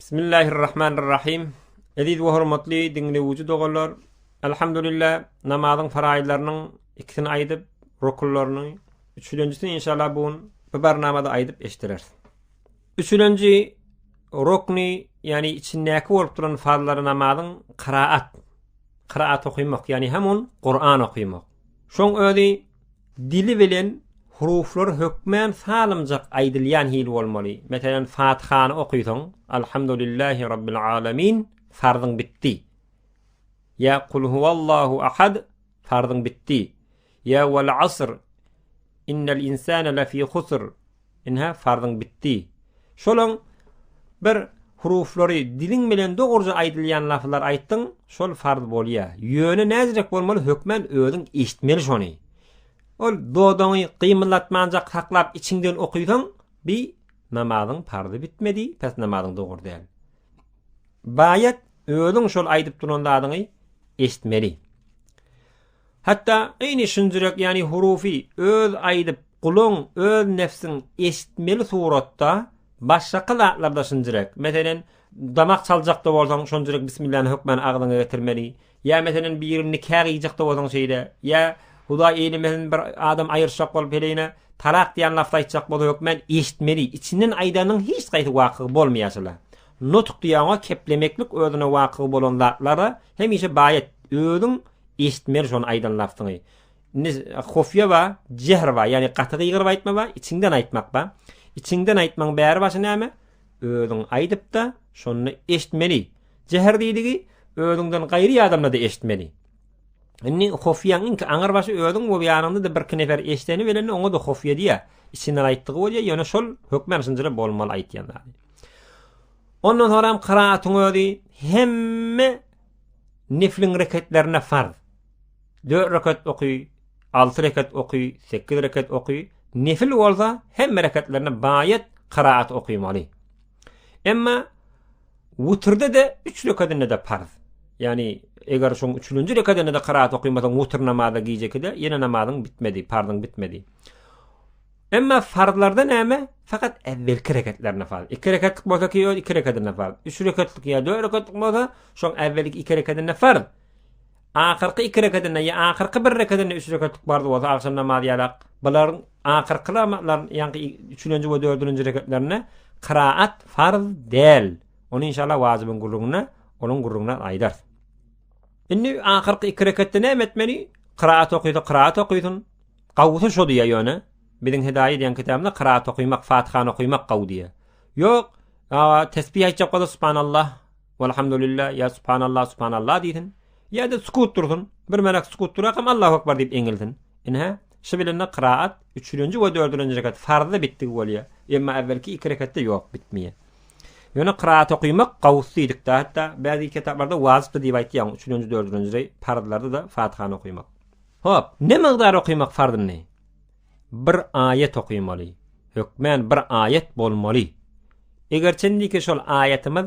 Bismillahirrahmanirrahim. Ediz we hormatly dinleýüji dogallar, alhamdulillah namazyň faraýlarynyň ikisini aýdyp, rukunlaryny, üçüncüsini inşallah bu barnamada aýdyp eşdiler. Üçüncü rukni, yani içindäki bolup duran farzlary namazyň qiraat okuýmak, yani hemun Qur'an okuýmak. Şoň özi dili bilen huruflar hökmen salymjak aýdylýan hili bolmaly. Meselen Fatihany okuýsaň, alhamdulillahi rabbil alamin, farzyň bitdi. Ya kul huvallahu ahad, farzyň bitdi. Ya vel asr, innel insana lafî khusr, inha farzyň bitdi. Şolaň bir huruflary diliň bilen dogurja aýdylýan laflar aýtdyň, şol farz bolýar. Ýöne näzirek bolmaly, hökmen özüň eşitmeli şony. Ol dodoňy gymlatmanjak saklap içinden okuýsaň, bi namazyň farzy bitmedi, pes namazyň dogur däl. Bayat özüň şol aýdyp duranlaryny eşitmeli. Hatta eýni şunjurek, yani hurufi öz aýdyp gulaň öz nefsiň eşitmeli suratda başga kılatlarda şunjurek. Meselen damak çaljakda bolsaň şunjurek bismillahny hökmen agdyňa getirmeli. Ya meselen bir nikah ýyjakda bolsaň şeýle, ya Hudaý eýlemesen bir adam aýyrşak bolup heleyne talak diýen lafy aýtjak bolsa hökmen eşitmeli. İçinden aýdanyň hiç gaýty waky bolmaýasyla. Nutq diýäňe keplemeklik özüne waky bolan laflara hemişe baýat özüň eşitmeli şonu aýdan lafdyny. Hofya we jehr we, yani gaty gygyryp aýtma we içinden aýtmak we. İçinden aýtmaň bäri başy näme? Özüň aýdyp da şonu eşitmeli. Jehr diýdigi özüňden gaýry adamla da eşitmeli. Inni hofyaň inki aňar başy özüň bu ýanynda da bir nefer eşiteni bilen oňa da hofya diýär. İçinden aýtdygy bolýar, ýöne şol hökmen şunjara bolmaly aýtýanlar. Ondan sonra qiraatyň özi hemme niflin rekatlarına farz. 4 rekat okuy, 6 rekat okuy, 8 rekat okuy. Nifil bolsa hemme rekatlaryna baýat qiraat okuýmaly. Emma wutrda da 3 rekatyna da farz. Yani eger şoň 3-nji rekatyna da qiraat okuýmasaň wutr namazy giýjekde ýene namazyň bitmedi, farzyň bitmedi. Emma farzlarda näme? Fakat evvelki rekatlaryna farz. 2 rekatlyk bolsa ki 2 rekatyna farz. 3 rekatlyk ýa 4 rekatlyk bolsa şoň evvelki 2 rekatyna farz. Ahyrky 2 rekatyna ýa ahyrky 1 rekatyna 3 rekatlyk bardy bolsa akşam namazy ýalak. Bularyň ahyrky namalar, ýa-ni 3-nji we 4-nji rekatlaryna qiraat farz däl. Onu inşallah wajibyn gurruguna, onun gurruguna aýdar. Inni ahyrky 2 rekatda näme etmeli? Qiraat okuýdun. Gawsy şo diýär ýöne. Biziň Hidaýet diýen kitabynda qiraat okuýmak, Fatihany okuýmak gaw diýär. Ýok, tesbih aýtjak bolsa subhanallah, walhamdulillah, ya subhanallah diýdin. Ya da sukut durdun. Bir merak sukut durakam Allahu akbar diýip eňildin. Inha şu bilenle qiraat 3-nji we 4-nji rekat farzda bitdi bolýar. Emma evvelki 2 rekatda ýok, bitmeýär. Ýöne qiraat okuýmak gawsy diýdik da, hatda bäzi kitaplarda wazip diýip aýtýan 3-nji 4-nji farzlarda da Fatihany okuýmak. Hop, ne miqdar okuýmak farzyny? Bir ayet okuýmaly. Hökmen bir ayet bolmaly. Eger çendiki şol ayetimiz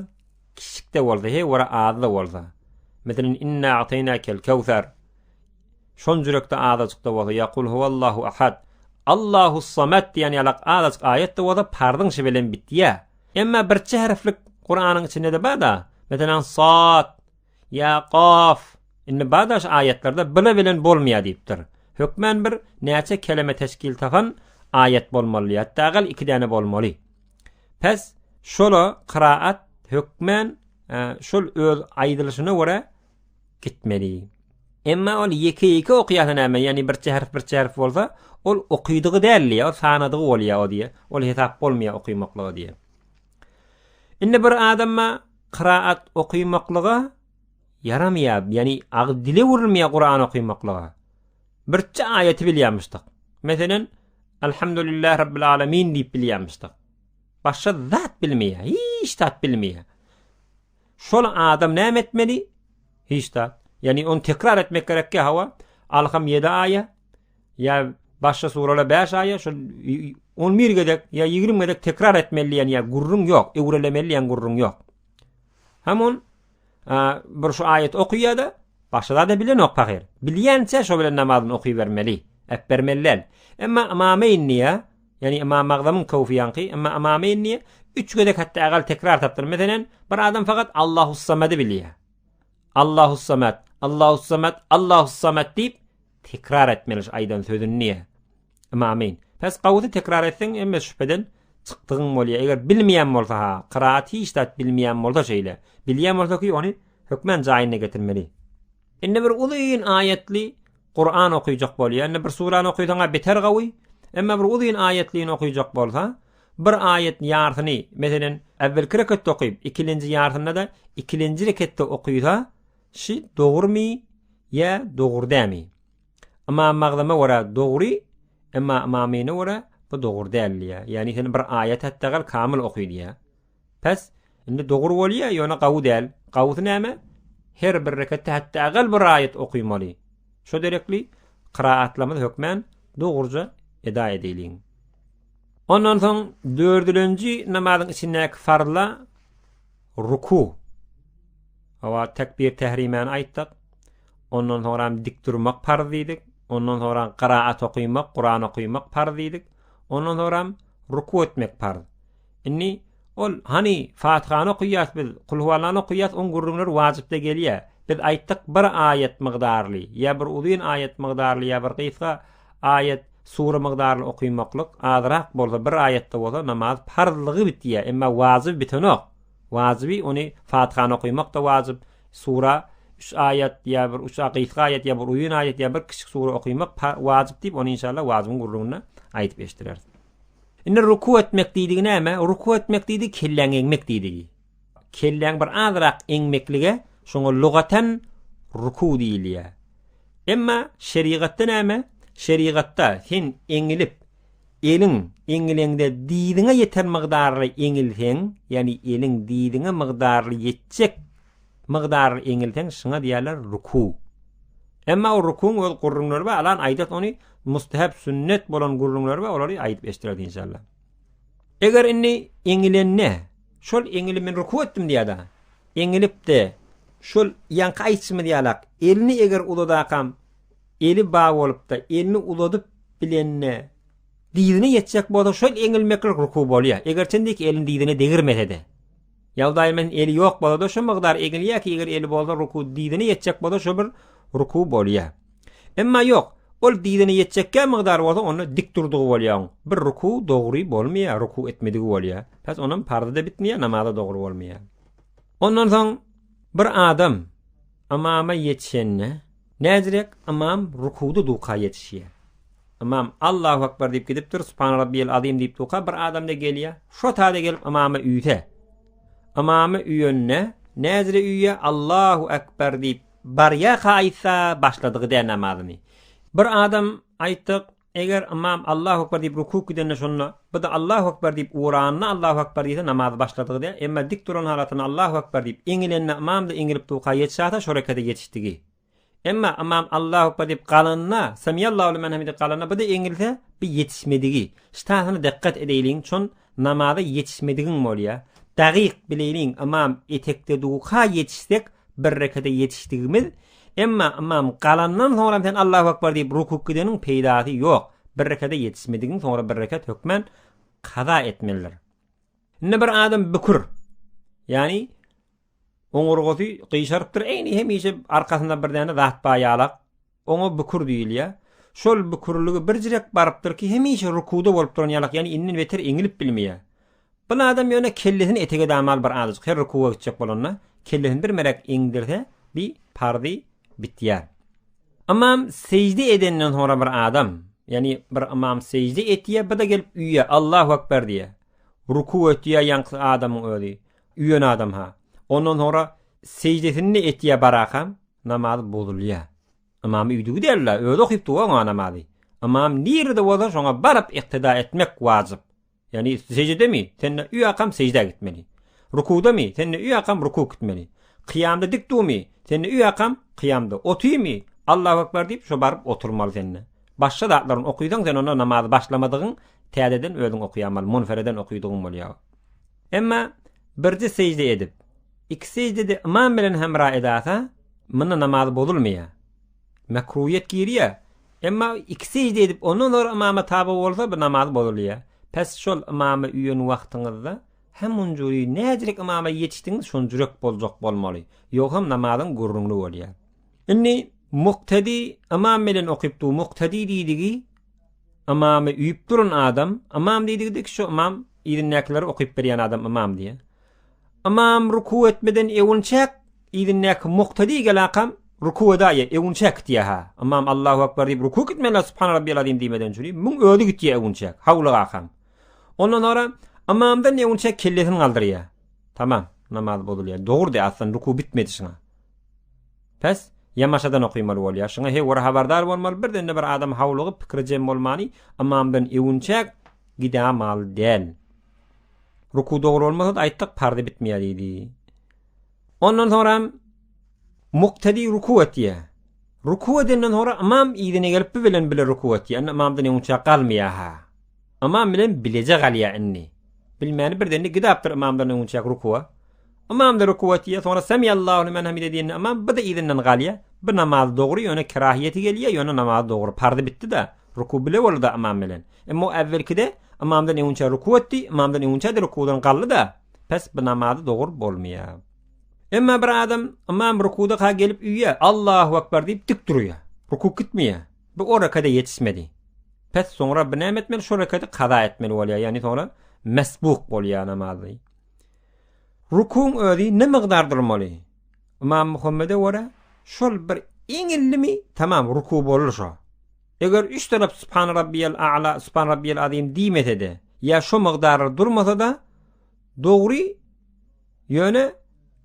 kiçikde bolsa, wara azda bolsa. Meselen inna a'taynakel kawsar. Şon jürekde azajykda bolsa, yaqul huvallahu ahad. Allahus samad diýen ýalak azajyk ayetde bolsa farzyň şi bilen bitýär. Emma birçi harflik Qur'anyň içinde de bada. Meselen sad, ya qaf. Inne bada şu ayetlerde bile bilen bolmaýar diýipdir. Hökmen bir näçe kelime teşkil tapan ayet bolmaly, ýa-da gal 2 däne bolmaly. Pes şola qiraat hökmen şol öz aýdylyşyna görä gitmeli. Emma ol ýeke okuýan näme, ýani bir harf bolsa, ol okuýdygy däl, o sanadygy bolýar o diýe. Ol hesap bolmaýar okuýmaklygy diýe. Indi bir adamma qiraat okuýmaklyga yaramýar, ýani agdile wurilmaýar Qur'an okuýmaklyga. Birçi ayeti bilýärmişdik. Meselen elhamdülillah rabbil alamin diýip bilýärmişdik. Başga zat bilmeýär, hiç zat bilmeýär. Şol adam näme etmeli? Hiç zat. Yani onu tekrar etmek gerekki hawa. Alham 7 aya, ya başga suralar 5 aya, şol 11 gedek ya 20 gedek tekrar etmeli, yani ya gurrun yok, ewrelemeli, yani gurrun yok. Hamun bir şu ayet okuýada başda da bilen okpagir. Bilýänse şo bilen namazyny okuýbermeli, epbermellel. Emma amameynniye, yani imam Magdam'ın kawfiyanki, emma amameynniye 3 gödek hatta agal tekrar taptır. Meselen bir adam fakat Allahus Samed'i biliyor. Allahus Samed, Allahus Samed, Allahus Samed deyip tekrar etmeliş aydan sözünü niye? Amin. Pes qawuty tekrar etsen emme şüpheden çıktığın bolýar. Eger bilmeýän bolsa ha, qiraat hiç dat bilmeýän bolsa şeýle. Bilýän bolsa ki onu hükmen jaýyna getirmeli. Indi bir uzun ayetli Kur'an okuyacak bolýar. Indi bir surany okuýsaňa beter gawy. Emma bir uzun ayetliğini okuyacak bolsa, bir ayet ýartyny, meselen evvelki rekatda okuyup, ikinci ýartynda da ikinci rekatda okuysa, şi dogurmy ya dogur dämi? Ama magdama wara dogry, emma amamine wara bu dogur däl. Yani sen bir ayet hatta gal kamil okuýdy. Pes indi dogur bolýar, ýöne gawy däl. Gawy näme? Her bir rekatda hatta gal bir ayet okuýmaly. Şo derekli qiraatlamada hökmen dogurja eda edilin. Ondan soň 4-nji namazyň içindäki farla ruku. Awa tekbir tehrimen aýtdyk. Ondan soňra dik durmak farz diýdik. Ondan soňra qiraat okuýmak, Qur'an okuýmak farz diýdik. Ondan soňra ruku etmek farz. Inni ol hani Fatihany okuýas biz, Kul huwallahny okuýas on gurrunlar wajypda gelýär. Biz aýtdyk bir ayet migdarly, ya bir uzun ayet migdarly, ya bir qysga ayet sura migdarly okuýmaklyk azrak bolsa bir ayetde bolsa namaz farzlygy bitýär, emma wazyp bitenok. Wazyby ony Fatihany okuýmak da wazyp, sura 3 ayet ya bir 3 qysga ayet ya bir uzun ayet ya bir kiçik sura okuýmak wazyp diýip ony inşallah wazybyň gurrugyna aýdyp eşdiler. Indi ruku etmek diýdigi näme? Ruku etmek diýdi kelläň eňmek diýdigi. Kelläň bir azrak eňmeklige şoňa lugatan ruku diýilýär. Emma şeriatda näme? Şeriatda sen eňilip eliň eňileňde diýdiňe ýeter migdarly eňilseň, ýani eliň diýdiňe migdarly ýetjek migdarly eňilseň şoňa diýerler ruku. Emma o rukuň ol gurrunlary we alan aýdat ony mustahab sünnet bolan gurrunlary we olary aýdyp eşdirdi inşallah. Eger inni eňilenne şol eňilimin ruku etdim diýär. Eňilip de şol ýanky aýtsymy diýalak. Elini eger uludakam eli bağ bolup da elini uladyp bilenne diýdine ýetjek bolsa şol eňilmek ruku bolýar. Eger sendeki elini diýdine degirmese ýa-da men eli ýok bolsa şo migdar eňilýär ki eger eli bolsa ruku diýdine ýetjek bolsa şo bir ruku bolýar. Emma ýok, ol diýdine ýetjekkä migdar bolsa onu dik durdugy bolýar. Bir ruku dogry bolmaýar, ruku etmedigi bolýar. Pes onuň parda da bitmeýär, namaza dogry bolmaýar. Ondan soň bir adam amama yetişenne näzirek amam rukuda duka yetişýär. Amam Allahu akbar diýip gidipdir, Subhan rabbiyal azim diýip duka bir adam da gelýär. Şo taýda gelip amama üýte. Amama üýenne näzire üýe Allahu akbar diýip barya haýsa başladygy da namazyny. Bir adam aýtdyk, eger amam Allahu akbar diýip ruku gidenne şonda, bu da Allahu akbar diýip uranyna Allahu akbar diýse namaz başladygy da, emma dik duran halatyna Allahu akbar diýip eňilenne amam da eňilip duka ýetişäta şorekada ýetişdigi. Emma amam Allahu akbar diýip galanna, semiyallahu limen hamide galanna bu da eňilse bir ýetişmedigi. Ştahyny diqqat edeýliň, çon namaza ýetişmedigiň bolýar. Dagyk bileýliň amam etekde duka ýetişsek bir rekada ýetişdigimiz, emma amam galandan soňra sen Allahu akbar diýip ruku gideniň peýdasy ýok. Bir rekada ýetişmedigiň soňra bir rekat hökmen kaza etmeliler. Ne bir adam bükur. Yani oňurgoty gyşarypdyr, eýni hemişe arkasynda bir däne zat baýalak. Oňa bükur diýilýär. Şol bükurlygy bir jirek barypdyr ki hemişe rukuda bolup duran ýalak, yani innen beter eňilip bilmeýär. Bu adam ýöne kellesini etege damal bir azyk her rukuga gitjek bolanna, kellesini bir merak eňdirse bir pardy bitýär. Amam secde edenden sonra bir adam, yani bir amam secde etýär, bu da gelip üýe Allahu akbar diýär. Ruku etýär ýanky adamyň özi. Üýen adam ha. Ondan sonra secdesini etýär barakam, namaz bozulýar. Amam üýdügi derler, özi okyp duran namazy. Amam nirde bolsa şoňa barıp iktida etmek wazyp. Yani secde mi? Sen üýe akam secde gitmeli. Rukuda mi? Sen üýe akam ruku gitmeli. Kıyamda dik durmy? Sen üýe akam kıyamda. Oturmy? Allahu akbar diýip şo barıp oturmaly senne. Başga zatlaryň okuýsaň sen onda namaz başlamadygyň täzeden özüň okuýamaly, munfereden okuýdygyň bolýar. Emma birji secde edip, iki secdede imam bilen hemra edasa, mına namaz bozulmaýar. Mekruhiyet girýär. Emma iki secde edip ondan sonra imama tabi bolsa bir namaz bozulýar. Pes şol imamy üýen wagtyňyzda Hem juri näjilik imama yetişdiňiz şon jürek boljak bolmaly. Ýogam namazyň gurrunly bolýar. Inni muqtadi imam bilen okypdy, muqtadi diýdigi imamy üýüp durun adam, imam diýdigi şu imam ýerinäkleri okyp berýän adam imam diýe. Imam ruku etmeden ewunçak ýerinäki muqtadi gelakam ruku edaýa ewunçak diýe. Imam Allahu akbar diýip ruku etmeli subhan rabbiyal azim diýmeden jüri, muň özi gitýär ewunçak, hawlyga akam. Ondan sonra imamdan ewunçak kellesini galdyrýar. Tamam, namaz bolýar. Dogry aslında ruku bitmedi şuna. Pes yamaşadan okuymaly bolýar. Şuna he wara habardar bolmaly. Birden bir adam hawlygy pikri jem bolmany, imamdan ewunçak gidamal däl. Ruku dogry bolmasa da aýtdyk parda bitmeýär diýdi. Ondan sonra muqtadi ruku etýär. Ruku edenden sonra imam ýerine gelip bilen bile ruku etýär. Imamdan ewunçak galmaýar. Imam bilen bilejek galýar inni. Bilmäni birden gidapdyr imamdan ewunçak rukuwa. Imam da ruku etýär, sonra semiyallahu limen hamide diýen imam bu da ýerinden galýar. Bu namaz dogry ýöne kerahiýeti gelýär, ýöne namaz dogry parda bitdi da ruku bile boldy imam bilen. Emma awvelkide imamdan ewunçak ruku etdi, imamdan ewunçak da rukudan galdy da pes bu namaz dogry bolmaýar. Emma bir adam imam rukuda ka gelip üýe Allahu akbar diýip dik durýar. Ruku gitmeýär. Bu o rekada yetişmedi. Pes sonra bir näme etmeli? Şu rekada kaza etmeli bolýar. Yani sonra mesbuk bolýar namazy. Rukun özi ne miqdar durmaly? İmam Muhammed'e wara şol bir iňillimi tamam ruku bolur şo. Eger üç tarap subhan rabbiyal a'la, subhan rabbiyal azim diýmese ya şu miqdar durmasa da dogry ýöne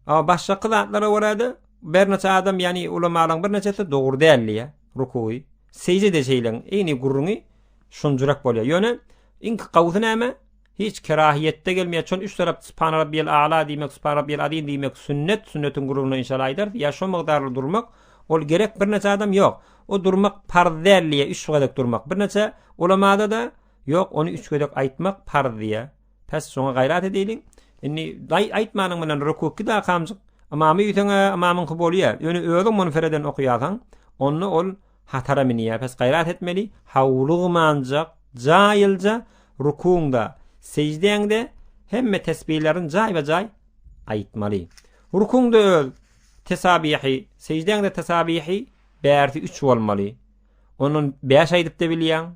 başga kılatlara warada bir neçe adam yani ulamalar bir neçesi dogry dälli rukuy. Secde de şeylen eni gurruny şunjurak bolýar. Ýöne inki gawsy näme? Hiç kerahiyette gelmeýär. Çon üç tarap subhan rabbiyal a'la diýmek, subhan rabbiyal azim diýmek sünnet, sünnetin gurruna inşallah aýdar. Ya şu miqdarly durmak, ol gerek bir neçe adam ýok. O durmak parzelliye 3 gadak durmak. Bir neçe ulamada da ýok, onu 3 gadak aýtmak parziýa. Pes şoňa gaýrat edýin. Inni aýtmanyň bilen rukuk da kamjyk. Imamy ýetene imamyň bolýar. Ýöne özüň munfereden okuýarsan, onu ol hatara minýär. Pes gaýrat etmeli. Hawlygy manjak, jaýylja rukunda, secdeňde hemme tesbihlerin jay we jay aýtmaly. Rukunda öl tesabihi, secdeňde tesabihi bärti 3 bolmaly. Onun 5 aýdyp da bilýän,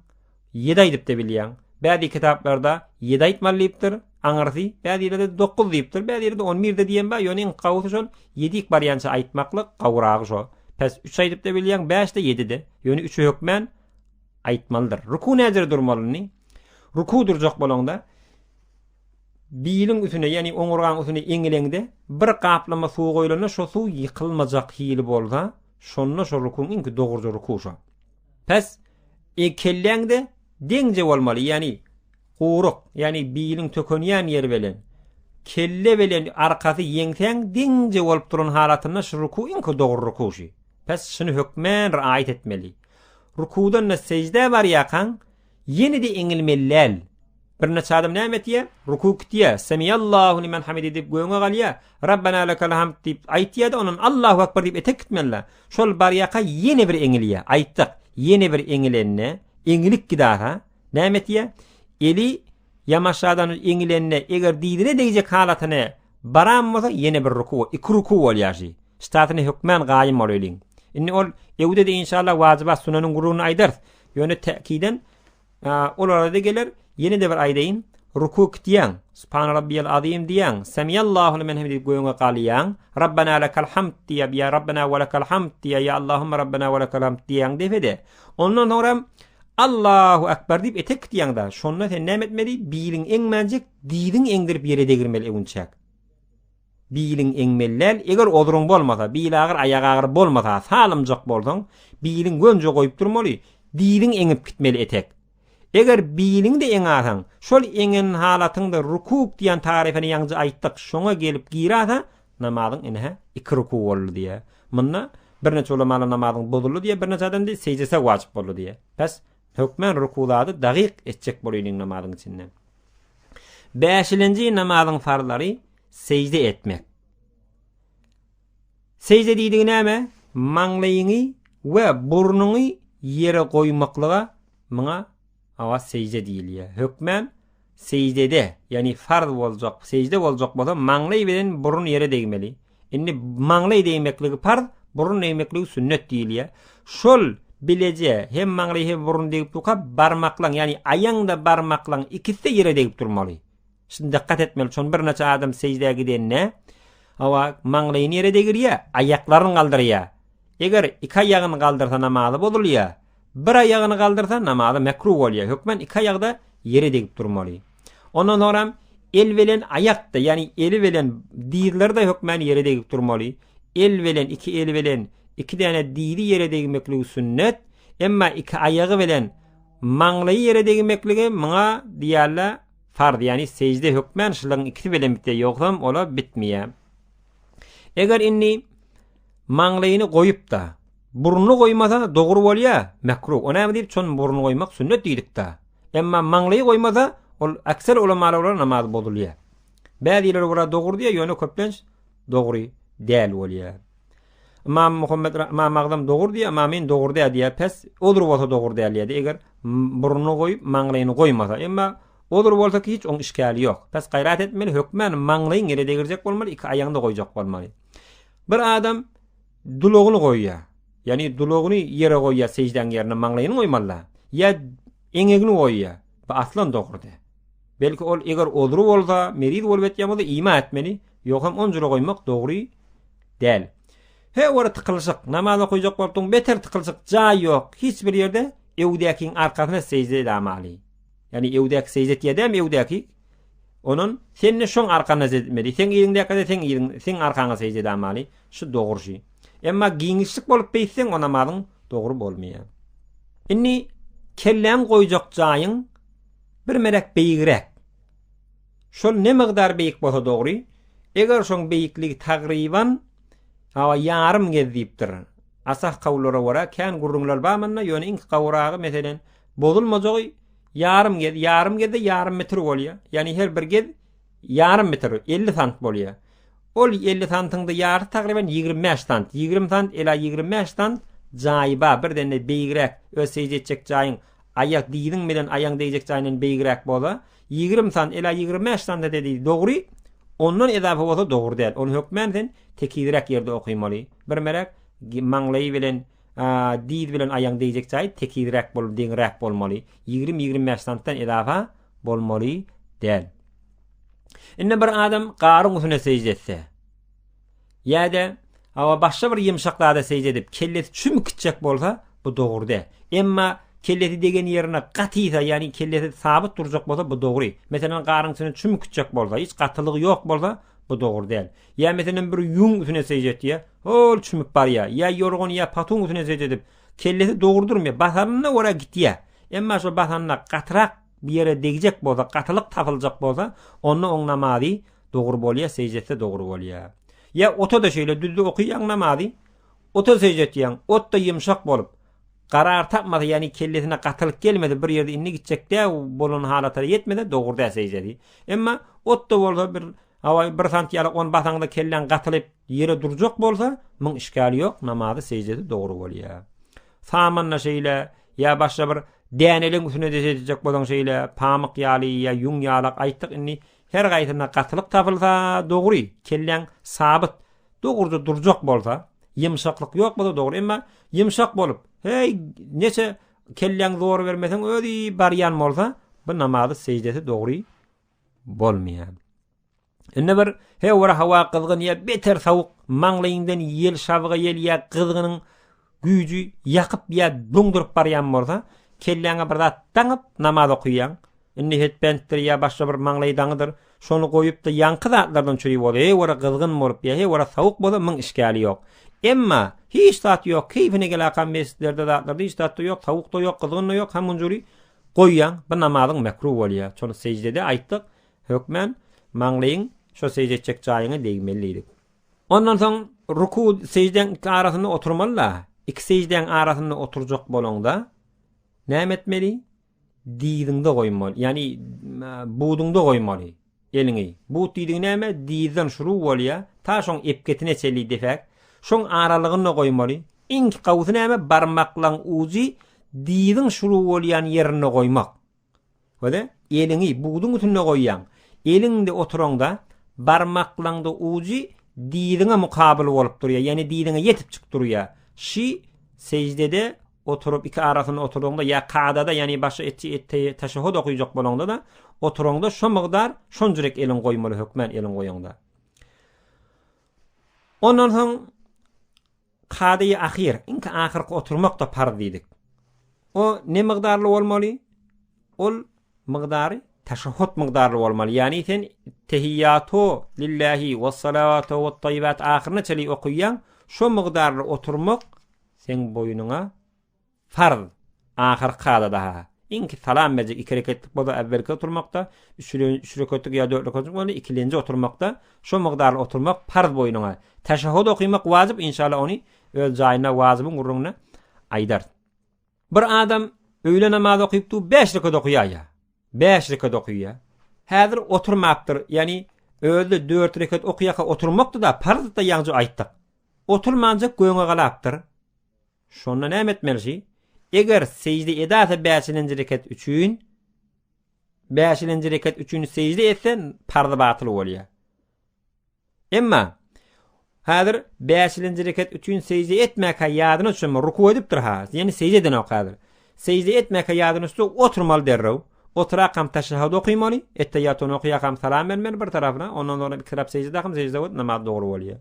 7 aýdyp da bilýän. Bäzi kitaplarda 7 aýtmalydyr, aňarsy bäzileri 9 diýipdir, bäzileri 11 de diýen ba, ýöne gawsy şol 7 varianty aýtmaklyk gawragy şo. Pes 3 aýdyp da bilýän, 5 de 7 de. Ýöne 3 hökmen aýtmalydyr. Ruku näzir durmalyny? Ruku durjak bolanda biýiliň üstüne, yani oňurgan üstüne eňileňde bir gaplama suw goýulana, şo suw ýykylmajak hili bolsa, şonda şo rukuň inki dogry ruku şo. Pes kelleňde deňje bolmaly, yani guruk, yani biýiliň tökenýän ýeri bilen kelle bilen arkasy ýeňteň deňje bolup duran halatynda şo ruku inki dogry ruku şi. Pes şunu hökmen raýat etmeli. Rukudan da secde bar ýakan ýene de eňilmeliler. Bir neçe adam näme etýär? Ruku etýär. Semiyallahu limen hamide diýip göňe galýar. Rabbana lekal hamd diýip aýtýar da onuň Allahu akbar diýip etek gitmeliler. Şol barýaka ýene bir eňilýär. Aýtdyk, ýene bir eňilenne, eňilik gidara näme etýär? Eli yamaşadan eňilenne eger diýdine diýjek halatyny baranmasa ýene bir ruku, iki ruku bolýar. Statyny hökmen gaýym bolýar. Inni ol ewde de inşallah wajibat sunanyň gurruny aýdar. Ýöne täkiden olara da geler. Yeni de bir aýdaýyn. Ruku etýän, subhan rabbiyal azim diýän, semiyallahu limen hamide goýuňa galýan, rabbana lekal hamd diýip, ya rabbana we lekal hamd diýip, ya Allahumma rabbana we lekal hamd diýän defede. Ondan sonra Allahu akbar diýip etek diýän da, şonda sen näme etmeli? Biýiliň eňmenjek, diýdiň eňdirip ýere girmeli ewunçak. Biýiliň eňmeller, eger oduruň bolmasa, biýil agyr, aýag agyr bolmasa, salymjak bolsaň, biýiliň gönje goýup durmaly, diýdiň eňip gitmeli etek. Eger biýiliň de eňasaň, şol eňen halatynda rukuk diýen tarifini ýaňjy aýtdyk, şoňa gelip girasa, namazyň inha 2 ruku boldy diýe. Munna bir neçe ulamalar namazyň bozuldy diýe, bir neçe adam de secdese wajyp boldy diýe. Bäs hökmen rukulady dagyk etjek bolýan namazyň içinden. 5-nji namazyň farlary secde etmek. Secde diýdiňi näme? Maňlaýyňy we burnuňy ýere goýmaklyga muňa awa secde diýilýär. Hökmen secdede, yani farz boljak, secde boljak bolsa maňlay bilen burun yere değmeli. Indi maňlay değmekligi farz, burun değmekligi sünnet diýilýär. Şol bilece hem maňlay hem burun değip tuka barmaklaň, yani aýaňda barmaklaň ikisi yere değip durmaly. Şimdi dikkat etmeli. Şon bir neçe adam secdeye gidenne, awa maňlaýyny yere değirýär, aýaklaryny galdyrýar. Eger iki aýagyny galdyrsa namazy bolýar. Bir aýagyny galdyrsa namazy mekruh bolýar. Hökmen iki aýagda yere değip durmaly. Ondan sonra el bilen aýakda, yani eli bilen diýilerde hökmen yere değip durmaly. El bilen iki el bilen iki tane diýili yere değmekligi sünnet. Emma iki aýagy bilen maňlaýy yere değmekligi maňa diýerler farz, yani secde hökmen şuların ikisi bilen bitýär, ýoksam ola bitmeýär. Eger inni maňlaýyny goýup da burnuny goýmasa dogry bolýar, mekruh. Onamy diýip çon burnuny goýmak sünnet diýdik da. Emma maňlaýy goýmasa ol aksar ulamalar namaz bolýar. Bäzileri bura dogry diýär, ýöne köplenç dogry däl bolýar. İmam Muhammed Magdam dogry diýär, ama men dogry diýär, pes odur bolsa dogry däl. Eger burnuny goýup maňlaýyny goýmasa, emma odur bolsa ki hiç on işgali ýok. Pes gaýrat etmeli, hökmen maňlaýyny yere degirjek bolmaly, iki aýagyny goýjak bolmaly. Bir adam dulogyny goýýar. Yani dulogyny yere goýýar, secden ýerine maňlaýyny goýmaly. Ya eňegini goýýar. Bu aslan dogry. Belki ol eger odur bolsa, merid bolup etýär, ima etmeli. Ýok-ham onjura goýmak dogry däl. He wara tykylşyk, namaza goýjak bolupdyň, beter tykylşyk jaý ýok. Hiç bir ýerde ewdäkiň arkasyna secde edämeli. Yani ewdäki secde edýär, ewdäki onun senne şoň arkana etmeli. Sen ýeriňdäki sen arkaňa secde edämeli. Şu dogry. Emma giňişlik bolup beýsen ona namazyň dogry bolmaýar. Inni kellem goýjak jaýyň bir merek beýigrek. Şol ne miqdar beýik bolsa dogry. Eger şoň beýikligi tagriban awa yarım gezipdir. Asah kawlara wara kan gurrunlar bamanda ýöne ink kawragy meselen bozulmajagy yarım gez yarım metr bolýar. Yani her bir gez yarım metr 50 sant bolýar. Ol 50 santyňda ýary tagriban 25 sant. 20 sant ila 25 sant jaýba bir dene beýigrek ösejek jaýyň ayak diýdiň bilen aýaň diýjek jaýynyň beýigrek bola. 20 sant ila 25 sant dedi dogry. Ondan edafa bolsa dogry däl. Onu hökmen sen tekidrek ýerde okuýmaly. Bir merek maňlaýy bilen diýil bilen aýaň diýjek jaý tekidrek bolup deňrek bolmaly. 20-25 santdan edafa bolmaly däl. Inne bir adam garyň üstüne secde etse. Ýa-da awa başga bir ýymşaklarda secde edip kellesi çüm kitjek bolsa bu dogry däl. Emma kellesi degen ýerine gatysa, yani kellesi sabit durjak bolsa bu dogry. Meselem garyň üstüne çüm kitjek bolsa, hiç gatylygy ýok bolsa bu dogry däl. Ya meselem bir ýuň üstüne secde etýär, ol çümük bar ya. Ya ýorgun ya patun üstüne secde edip kellesi dogry durmýar, basanyna ora gitýär. Emma şo basanyna gatrak bir yere degijek bolsa, gatylyk tapyljak bolsa, onu oň namazy dogry bolýar, secde etse dogry bolýar. Ya oto da şeýle düzde okuýan namazy, oto secde etýän, ot da ýymşak bolup garar tapmady, yani kellesine gatylyk gelmedi, bir ýerde inni gitjekde bolan halatlara ýetmedi, dogry da secde edýär. Emma ot da bolsa bir awa bir sant ýalyk on basaňda kellen gatylyp ýere durjak bolsa, muň işgali ýok, namazy secde dogry bolýar. Samanna şeýle ya başga bir däneliň üstüne secdejek bolan şeýle pamyk ýaly ya ýuň ýalak aýtdyk, inni her gaýtyna gatylyk tapylsa dogry, kellen sabit dogry durjak bolsa, ýymşaklyk ýok bolsa dogry. Emma ýymşak bolup, hey neçe kellen zor bermesen özi baryan bolsa, bu namazy secdesi dogry bolmaýar. Inne bir he wara hawa kızgın ya beter sawuk maňlaýyndan yel şabyga yel ya kızgynyň güýji ýakyp ya doňdurup barýan bolsa, kelleňe bir zat taňyp namaz okuýan. Inne hetbentdir ya başga bir maňlaýdandyr. Şonu goýup da ýanky zatlardan çöýüp bolýar. He wara kızgyn bolup ya he wara sawuk bolsa muň işgali ýok. Emma hiç tat ýok, keyfine gelakan mesellerde zatlarda hiç tat ýok, sawuk da ýok, kızgyn da ýok, hem jüri goýýan, bu namazyň mekruh bolýar. Şonu secdede aýtdyk. Hökmen maňlaýyň şo secde etjek jaýyňa degmelidik. Ondan soň ruku secden arasynda oturmalylar. İki secden arasynda oturjak bolanda näme etmeli? Diýdiňde goýmaly. Yani buduňda goýmaly. Eliňi. Bu diýdiň näme? Diýden şuru bolýar. Ta şoň epketine çeli defek. Şoň aralygyna goýmaly. İnki gawsy näme? Barmaklaň uzy diýdiň şuru bolýan ýerine goýmak. Öde elini buğdun üstüne koyyan. Elinde oturanda barmaklaňda uji diýdiňe mukabil bolup durýar. Yani diýdiňe yetip çyk durýar. Şi secdede oturup iki arasyna oturduğunda ya qadada yani başa etdi teşehhüd okuyjak bolanda da oturanda şo migdar şonjurek elin goýmaly hökmen elin goýanda. Ondan soň qadaýy ahir, inki ahirki oturmak da farz diýdik. O ne migdarly bolmaly? Ol migdary teşehhüd migdarly bolmaly. Yani sen tehiyyatu lillahi ve salavatu ve tayyibat ahirine çeli okuyan şo migdarly oturmak sen boýunuňa farz. Ahir qadada. İnki salam berjek iki reketlik bolsa evvelki oturmakda, üç reketlik ya dört reketlik bolsa ikinci oturmakda şo migdarly oturmak farz boýunuňa. Teşehhüd okumak wajib, inşallah onu öz jaýyna wajibyň gurruna aýdar. Bir adam öýle namaz okuyupdy, 5 rekat okuýar. 5 rekat okuýar. Häzir oturmapdyr. Yani öýle 4 rekat okuýaka oturmakdy da farz da ýaňjy aýtdyk. Oturmanjak göňe galapdyr. Şonda näme etmeli? Eger secde edase 5-nji rekat üçin 5-nji rekat üçin secde etsen farz batyl bolýar. Emma häzir 5-nji rekat üçin secde etmäkä ýadyna düşme ruku edipdir ha. Yani secde eden okadyr. Secde etmäkä ýadyna düşse oturmaly derrew. Oturakam teşehhüd okuýmaly, etteýatyny okuýakam salam bermeli bir tarafına. Ondan sonra bir kirap secde edakam secde edip namaz dogry bolýar.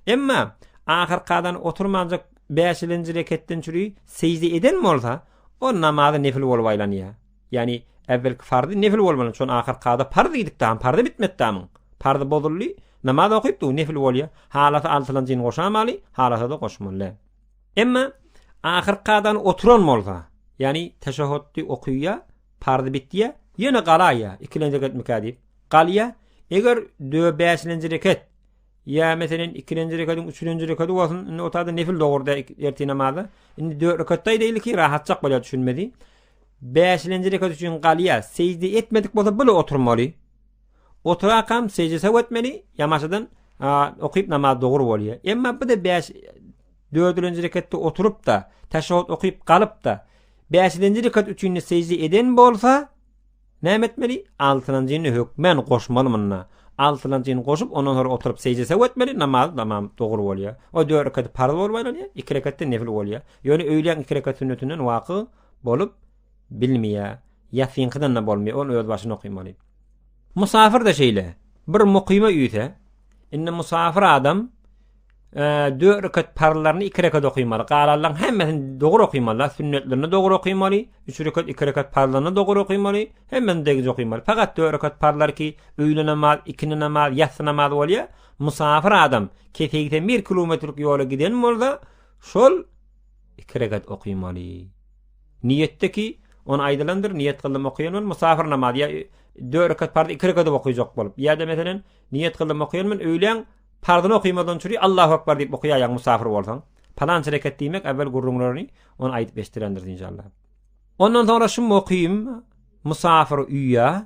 Emma ahirkadan oturmanjak 5-nji rekatdan çüri secde eden bolsa, o namazy nefil bolup aýlanýar. Yani evvelki fardy nefil bolmaly. Şon ahirkada fardy diýdik da, fardy bitmedi da. Fardy bozully, namaz okuyupdy, nefil bolýar. Halaty altylanjyny goşamaly, halaty da goşmaly. Emma ahirkadan oturan bolsa, yani teşehhüddi okuýar, fardy bitdiýär, ýene galaýar. İkinji rekat mükadip galýar. Eger 5-nji rekat ya meselen 2-nji rekatyň 3-nji rekaty bolsun, otada nefil dogurda erti namazy. Indi 4 rekatda diýil ki rahatçak bolýar düşünmedi. 5-nji rekat üçin galýar, secde etmedik bolsa bile oturmaly. Oturakam secde etmeli, ýamaşydan okuyup namaz dogry bolýar. Emma bu da 4-nji rekatda oturup da teşehhüd okuyup galyp da 5-nji rekat üçin secde eden bolsa näme etmeli? 6-njyny hökmen goşmaly munna. 6-njyny goşup ondan sonra oturup secde etmeli, namaz tamam dogry bolýar. O 4 rekat farz bolýar, 2 rekatda nefil bolýar. Ýöne öýlen 2 rekatyn ötünden waqy bolup bilmeýär. Ýa-fiňkydan da bolmaýar, onu öz başyna okuýmaly. Musafir da şeýle. Bir muqime üýse, indi musafir adam 4 rekat farlaryny 2 rekat okuýmaly. Galallaryň hemmesini dogry okuýmaly, sünnetlerini dogry okuýmaly, 3 rekat 2 rekat farlaryny dogry okuýmaly, hemmesini degij okuýmaly. Fakat 4 rekat farlary ki öýle namaz, ikindi namaz, ýatsı namaz bolýar. Musafir adam kefegide 1 kilometrik ýola giden bolsa, şol 2 rekat okuýmaly. Niýetdeki onu aýdylandyr, niýet kıldım okuýanman, musafir namaz ýa 4 rekat fardy 2 rekat okuýjak bolup. Ýa-da meselen niýet kıldım okuýanman, öýlen fardyny okuýmadan çüri Allahu akbar diýip okuýar musafir bolsaň. Falan rekat diýmek evvel gurrunlaryny onu aýdyp beşdirendir inşallah. Ondan sonra şu okuýym musafir üýä.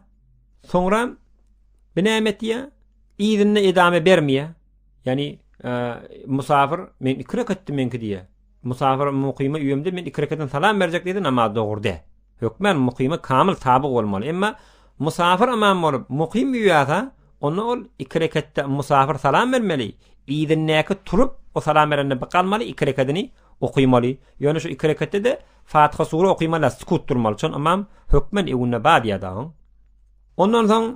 Sonra binämet ýa iýdinne edame bermeýär. Yani musafir men 2 rekat menki diýär. Musafir muqime üýümde men 2 rekatdan salam berjek diýdi, namaz dogurdy. Hökmen muqime kamil taby bolmaly. Emma musafir amam bolup muqim üýäse, onu ol 2 rekatda musafir salam bermeli. Iýdinnäki turup o salam berende bakalmaly, 2 rekatyny okuýmaly. Ýöne şu 2 rekatda da Fatiha sura okuýmaly, sukut durmaly. Şon amam hökmen ewne badiyada. Ondan soň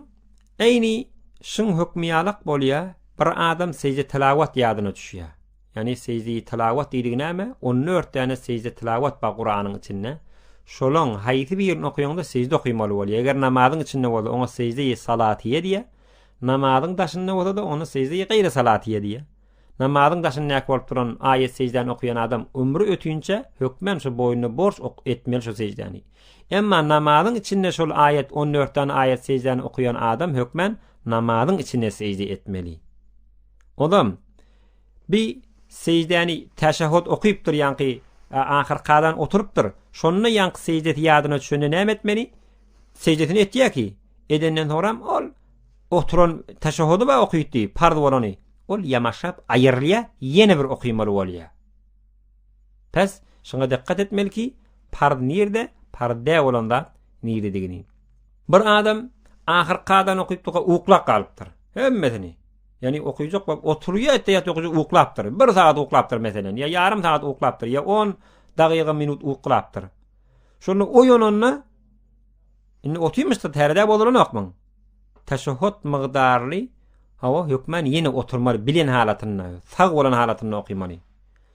eýni şun hökmiýalyk bolýar. Bir adam secde tilawat ýadyna düşýär. Yani secde tilawat diýdik näme? 14 tane secde tilawat bar Qur'anyň içinde. Şolong haýsy bir ýerini okuýanda secde okuýmaly bolýar. Eger namazyň içinde bolsa, ona secde salatyýa diýär. Namazyň daşynda bolsa da onu secde gaýry salatyýa diýär. Namazyň daşynda ýak bolup duran aýet secden okuyan adam ömrü ötüýünçe hökmen şu boynuny borç etmeli şu secdeni. Emma namazyň içinde şol aýet 14 tane aýet secdeni okuyan adam hökmen namazyň içinde secde etmeli. Odam bir secdeni teşehhüd okuyupdyr, ýa-ni ahirkadan oturupdyr. Şonuna ýa-ni secde ýadyna düşende näme etmeli? Secdetini etdiýär ki, edenden soram ol oturan teşehhüdü ba okuyupdy, farz bolany. Ol ýamaşap aýyrlýa, ýene bir okuýmaly bolýar. Pes şoňa dikkat etmeli ki, farz nirde, farz de bolanda nirde digini. Bir adam ahirkadan okuyup da uklap kalıptır. Hemmetini. Yani okuyacak bak oturuyor etiyat okuyup uklaptır. 1 saat uklaptır mesela. Ya yarım saat uklaptır ya 10 dakika minut uklaptır. Şunu oyununla inni otuymuş da terede bolurun okman. Teşehhüd miqdarly hawa hükmen yine oturmaly bilen halatynda, sag bolan halatynda okuymaly.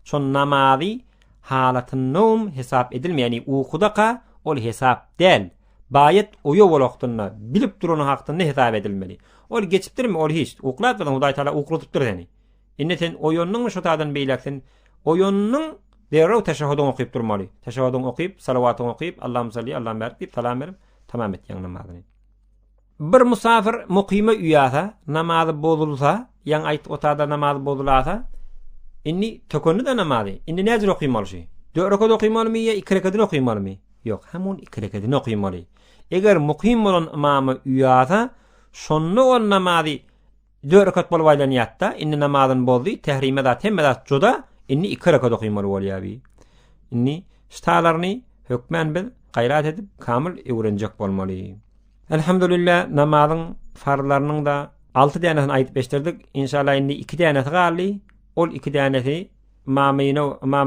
Şon namazy halatyny hesap edilmeýär. Yani ukuda ol hesap del. Bayet oyo bolaqtynda bilip duruny haktynda hesap edilmeli. Ol geçipdirmi ol hiç. Uklatdan Hudaý Taala ukrutypdyr seni. Indi sen oyunnyň şu tadan beýleksin. Oyunnyň derrew teşehhüdüni okuyup durmaly. Teşehhüdüni okuyup, salavatyny okuyup, Allahum salli, Allahum barik diýip salam berip tamam etýän namazyny. Bir musafir muqime üýäse, namazy bozulsa, ýa aýt otada namazy bozulasa, inni tökönü de namazy. Indi näzir okuymaly? 4 rekat okuymalymy ýa 2 rekatny okuymalymy? Ýok, hamun 2 rekatny okuymaly. Eger muqim bolan imamy üýäse, şonda ol namazy 4 rekat bolup aýlanýatda, inni namazyny bozdy, tehrime dat hemme dat joda, inni 2 rekat okuymaly bolýarby. Inni ştalaryny hökmen bil gaýrat edip kamil öwrenjek bolmaly. Elhamdülillah namazyň farlarynyň da 6 dänesini aýdyp beşdirdik. İnşallah indi 2 dänesi galy. Ol 2 dänesi imam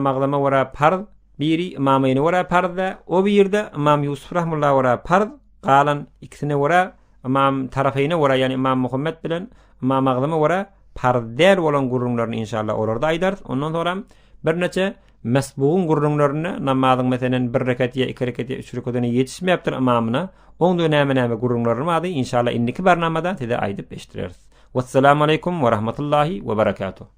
Magdama wara farz, biri imamyny wara farzda, o birde imam Yusuf rahimehullah wara farz, galan ikisine wara imam tarafyna wara yani imam Muhammed bilen imam Magdama wara farz däl bolan gurrunlaryny inşallah olarda aýdar. Ondan sonra bir neçe mesbuğun gurrunlaryny namazyň meselen 1 rekat ýa 2 rekat ýa 3 rekatyny ýetişmeýärdir imamyna. Oňda näme gurrunlaryny ady inşallah indiki barnamada tede aýdyp beşdireriz. Wassalamu aleykum we rahmetullahi we berekatuh.